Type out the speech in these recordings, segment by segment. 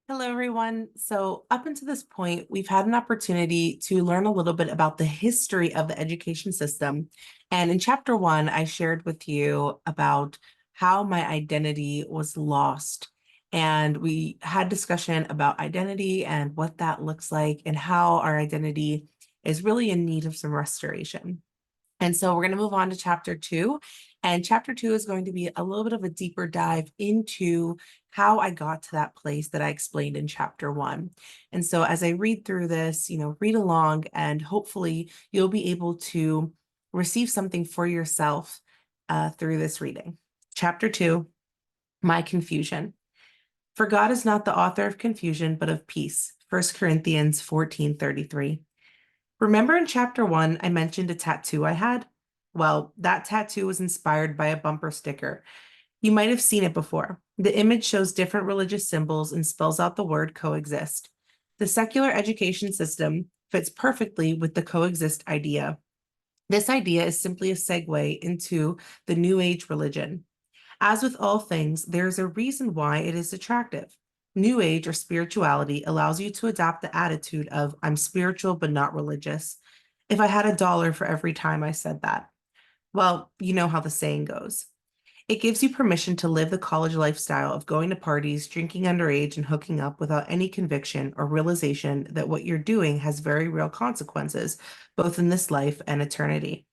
Hello, everyone. So, up until this point, we've had an opportunity to learn a little bit about the history of the education system. And in chapter one, I shared with you about how my identity was lost. And we had discussion about identity and what that looks like and how our identity is really in need of some restoration. And so we're going to move on to chapter two. And chapter two is going to be a little bit of a deeper dive into how I got to that place that I explained in chapter one. And so as I read through this, read along and hopefully you'll be able to receive something for yourself through this reading. Chapter two, my confusion. For God is not the author of confusion, but of peace. 1 Corinthians 14:33. Remember in chapter one, I mentioned a tattoo I had? Well, that tattoo was inspired by a bumper sticker. You might have seen it before. The image shows different religious symbols and spells out the word coexist. The secular education system fits perfectly with the coexist idea. This idea is simply a segue into the New Age religion. As with all things, there's a reason why it is attractive. New Age or spirituality allows you to adopt the attitude of, I'm spiritual but not religious. If I had $1 for every time I said that. Well, you know how the saying goes. It gives you permission to live the college lifestyle of going to parties, drinking underage, and hooking up without any conviction or realization that what you're doing has very real consequences, both in this life and eternity.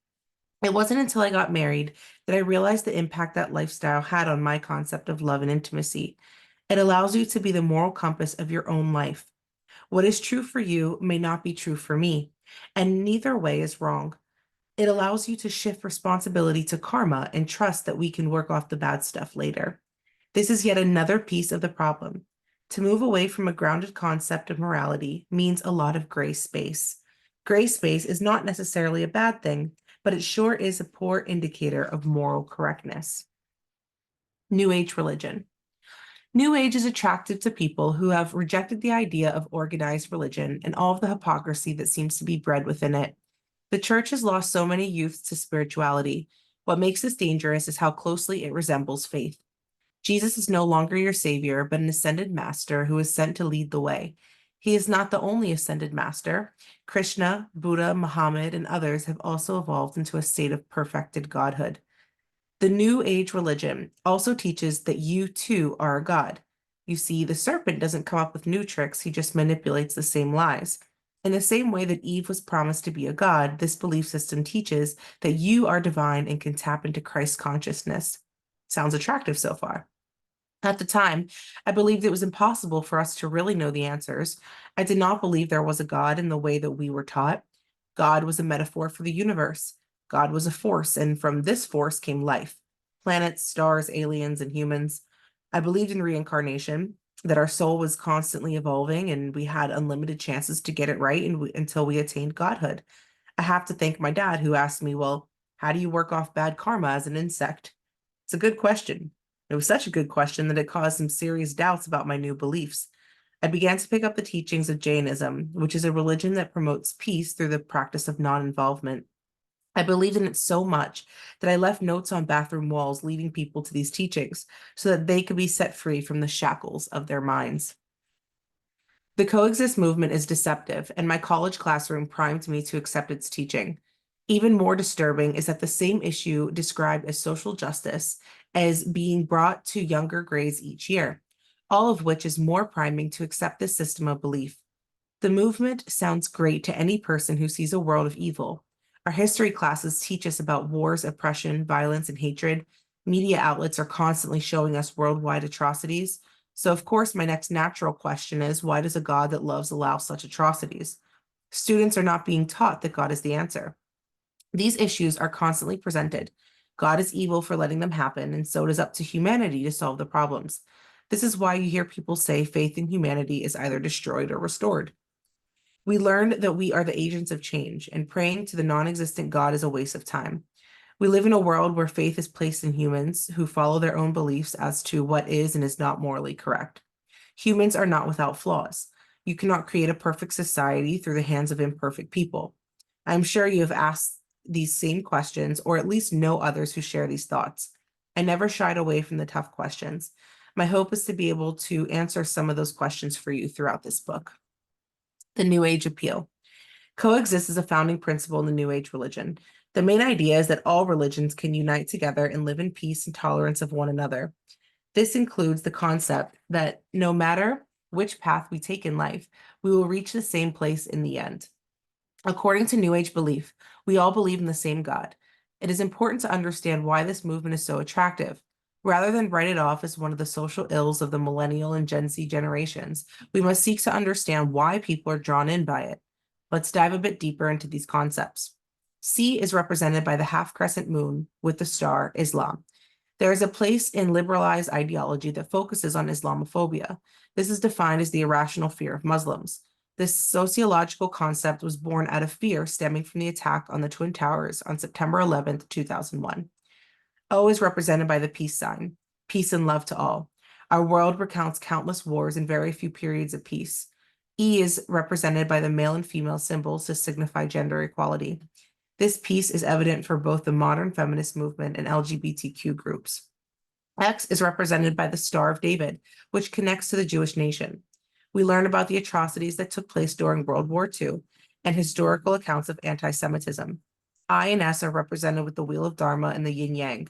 It wasn't until I got married that I realized the impact that lifestyle had on my concept of love and intimacy. It allows you to be the moral compass of your own life. What is true for you may not be true for me, and neither way is wrong. It allows you to shift responsibility to karma and trust that we can work off the bad stuff later. This is yet another piece of the problem. To move away from a grounded concept of morality means a lot of gray space. Gray space is not necessarily a bad thing, but it sure is a poor indicator of moral correctness. New Age religion. New Age is attractive to people who have rejected the idea of organized religion and all of the hypocrisy that seems to be bred within it. The church has lost so many youths to spirituality. What makes this dangerous is how closely it resembles faith. Jesus is no longer your savior, but an ascended master who is sent to lead the way. He is not the only ascended master. Krishna, Buddha, Muhammad, and others have also evolved into a state of perfected godhood. The New Age religion also teaches that you too are a god. You see, the serpent doesn't come up with new tricks, he just manipulates the same lies. In the same way that Eve was promised to be a god, this belief system teaches that you are divine and can tap into Christ consciousness. Sounds attractive so far. At the time, I believed it was impossible for us to really know the answers. I did not believe there was a God in the way that we were taught. God was a metaphor for the universe. God was a force, and from this force came life planets, stars, aliens, and humans. I believed in reincarnation, that our soul was constantly evolving and we had unlimited chances to get it right until we attained godhood. I have to thank my dad who asked me, well, how do you work off bad karma as an insect? It's a good question. It was such a good question that it caused some serious doubts about my new beliefs. I began to pick up the teachings of Jainism, which is a religion that promotes peace through the practice of non involvement. I believed in it so much that I left notes on bathroom walls leading people to these teachings so that they could be set free from the shackles of their minds. The coexist movement is deceptive, and my college classroom primed me to accept its teaching. Even more disturbing is that the same issue described as social justice is being brought to younger grades each year, all of which is more priming to accept this system of belief. The movement sounds great to any person who sees a world of evil. Our history classes teach us about wars, oppression, violence, and hatred. Media outlets are constantly showing us worldwide atrocities. So, of course, my next natural question is, why does a God that loves allow such atrocities? Students are not being taught that God is the answer. These issues are constantly presented. God is evil for letting them happen, and so it is up to humanity to solve the problems. This is why you hear people say faith in humanity is either destroyed or restored. We learned that we are the agents of change, and praying to the non existent God is a waste of time. We live in a world where faith is placed in humans who follow their own beliefs as to what is and is not morally correct. Humans are not without flaws. You cannot create a perfect society through the hands of imperfect people. I'm sure you have asked these same questions, or at least know others who share these thoughts. I never shied away from the tough questions. My hope is to be able to answer some of those questions for you throughout this book. The New Age Appeal. Coexist is a founding principle in the New Age religion. The main idea is that all religions can unite together and live in peace and tolerance of one another. This includes the concept that no matter which path we take in life, we will reach the same place in the end. According to New Age belief, we all believe in the same God. It is important to understand why this movement is so attractive. Rather than write it off as one of the social ills of the millennial and Gen Z generations, we must seek to understand why people are drawn in by it. Let's dive a bit deeper into these concepts. C is represented by the half crescent moon with the star Islam. There is a place in liberalized ideology that focuses on Islamophobia. This is defined as the irrational fear of Muslims. This sociological concept was born out of fear stemming from the attack on the Twin Towers on September 11th, 2001. O is represented by the peace sign, peace and love to all. Our world recounts countless wars and very few periods of peace. E is represented by the male and female symbols to signify gender equality. This peace is evident for both the modern feminist movement and LGBTQ groups. X is represented by the Star of David, which connects to the Jewish nation. We learn about the atrocities that took place during World War II and historical accounts of anti-Semitism. I and S are represented with the Wheel of Dharma and the Yin Yang.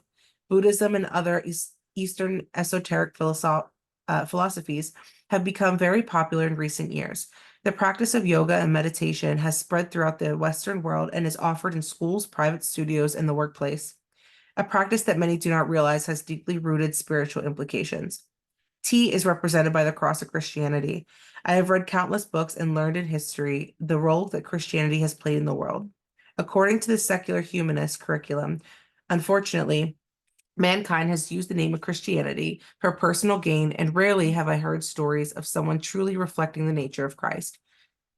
Buddhism and other Eastern esoteric philosophies have become very popular in recent years. The practice of yoga and meditation has spread throughout the Western world and is offered in schools, private studios, and the workplace, a practice that many do not realize has deeply rooted spiritual implications. T is represented by the cross of Christianity. I have read countless books and learned in history the role that Christianity has played in the world. According to the secular humanist curriculum, unfortunately, mankind has used the name of Christianity for personal gain, and rarely have I heard stories of someone truly reflecting the nature of Christ.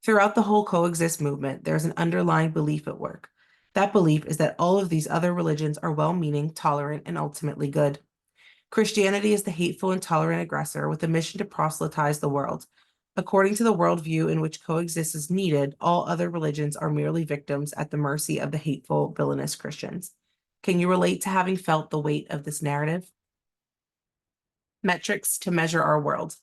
Throughout the whole coexist movement, there's an underlying belief at work. That belief is that all of these other religions are well-meaning, tolerant, and ultimately good. Christianity is the hateful, intolerant aggressor with a mission to proselytize the world. According to the worldview in which coexist is needed, all other religions are merely victims at the mercy of the hateful, villainous Christians. Can you relate to having felt the weight of this narrative? Metrics to measure our world.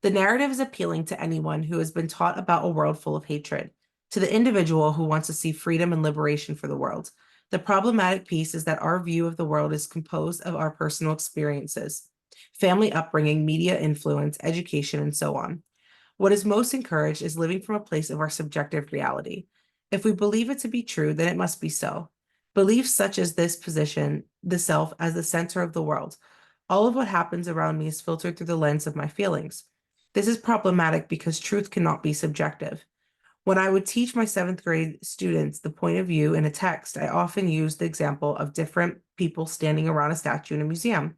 The narrative is appealing to anyone who has been taught about a world full of hatred, to the individual who wants to see freedom and liberation for the world. The problematic piece is that our view of the world is composed of our personal experiences, family upbringing, media influence, education, and so on. What is most encouraged is living from a place of our subjective reality. If we believe it to be true, then it must be so. Beliefs such as this position the self as the center of the world. All of what happens around me is filtered through the lens of my feelings. This is problematic because truth cannot be subjective. When I would teach my 7th grade students the point of view in a text, I often used the example of different people standing around a statue in a museum.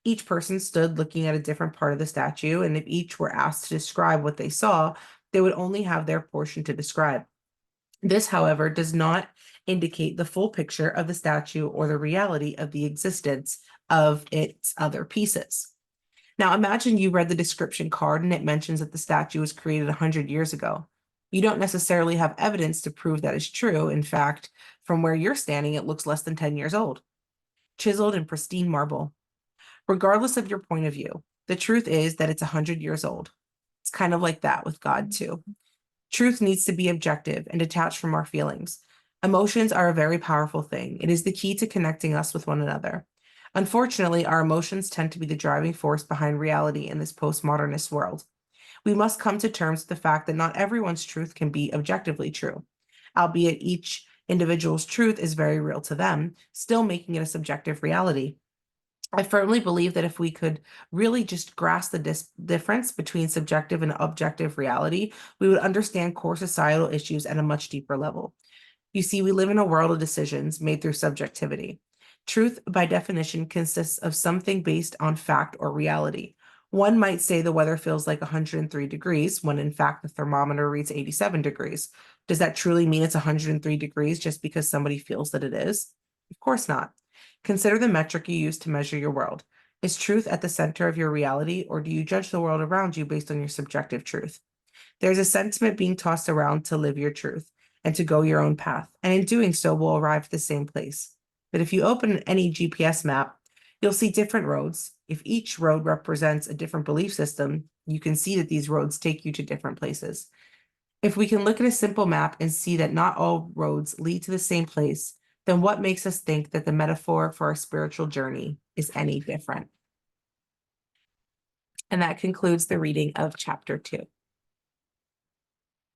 Each person stood looking at a different part of the statue, and if each were asked to describe what they saw, they would only have their portion to describe. This, however, does not indicate the full picture of the statue or the reality of the existence of its other pieces. Now, imagine you read the description card and it mentions that the statue was created 100 years ago. You don't necessarily have evidence to prove that is true. In fact, from where you're standing, it looks less than 10 years old, chiseled in pristine marble. Regardless of your point of view, the truth is that it's 100 years old. It's kind of like that with God, too. Truth needs to be objective and detached from our feelings. Emotions are a very powerful thing. It is the key to connecting us with one another. Unfortunately, our emotions tend to be the driving force behind reality in this postmodernist world. We must come to terms with the fact that not everyone's truth can be objectively true, albeit each individual's truth is very real to them, still making it a subjective reality. I firmly believe that if we could really just grasp the difference between subjective and objective reality, we would understand core societal issues at a much deeper level. You see, we live in a world of decisions made through subjectivity. Truth, by definition, consists of something based on fact or reality. One might say the weather feels like 103 degrees when in fact the thermometer reads 87 degrees. Does that truly mean it's 103 degrees just because somebody feels that it is? Of course not. Consider the metric you use to measure your world. Is truth at the center of your reality, or do you judge the world around you based on your subjective truth? There's a sentiment being tossed around to live your truth and to go your own path, and in doing so will arrive at the same place. But if you open any GPS map, you'll see different roads, If each road represents a different belief system, you can see that these roads take you to different places. If we can look at a simple map and see that not all roads lead to the same place, then what makes us think that the metaphor for our spiritual journey is any different? And that concludes the reading of chapter 2.